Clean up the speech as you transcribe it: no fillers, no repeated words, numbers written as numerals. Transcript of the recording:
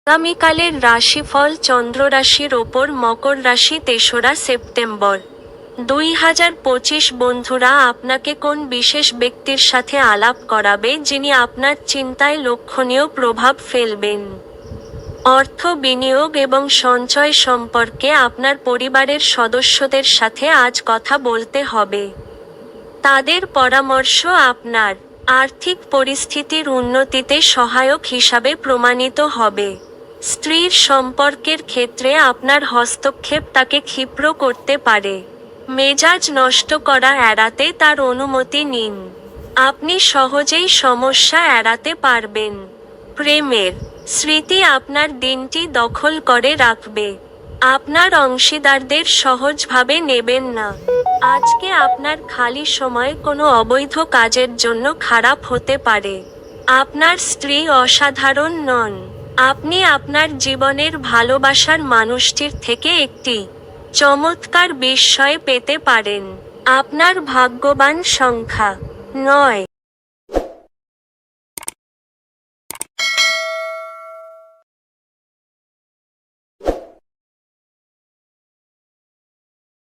আগামীকালের রাশিফল চন্দ্র রাশির ওপর মকর রাশি ৩রা সেপ্টেম্বর ২০২৫। বন্ধুরা, আপনাকে কোন বিশেষ ব্যক্তির সাথে আলাপ করাবে যিনি আপনার চিন্তায় লক্ষণীয় প্রভাব ফেলবেন? অর্থ বিনিয়োগ এবং সঞ্চয় সম্পর্কে আপনার পরিবারের সদস্যদের সাথে আজ কথা বলতে হবে। তাদের পরামর্শ আপনার আর্থিক পরিস্থিতির উন্নতিতে সহায়ক হিসাবে প্রমাণিত হবে। স্ত্রীর সম্পর্কের ক্ষেত্রে আপনার হস্তক্ষেপ তাকে ক্ষিপ্র করতে পারে। মেজাজ নষ্ট করা এড়াতে তার অনুমতি নিন। আপনি সহজেই সমস্যা এড়াতে পারবেন। প্রেমের স্মৃতি আপনার দিনটি দখল করে রাখবে। আপনার অংশীদারদের সহজভাবে নেবেন না। আজকে আপনার খালি সময় কোনো অবৈধ কাজের জন্য খারাপ হতে পারে। আপনার স্ত্রী অসাধারণ নন। আপনি আপনার জীবনের ভালোবাসার মানুষটির থেকে একটি চমৎকার বিস্ময় পেতে পারেন। আপনার ভাগ্যবান সংখ্যা ৯।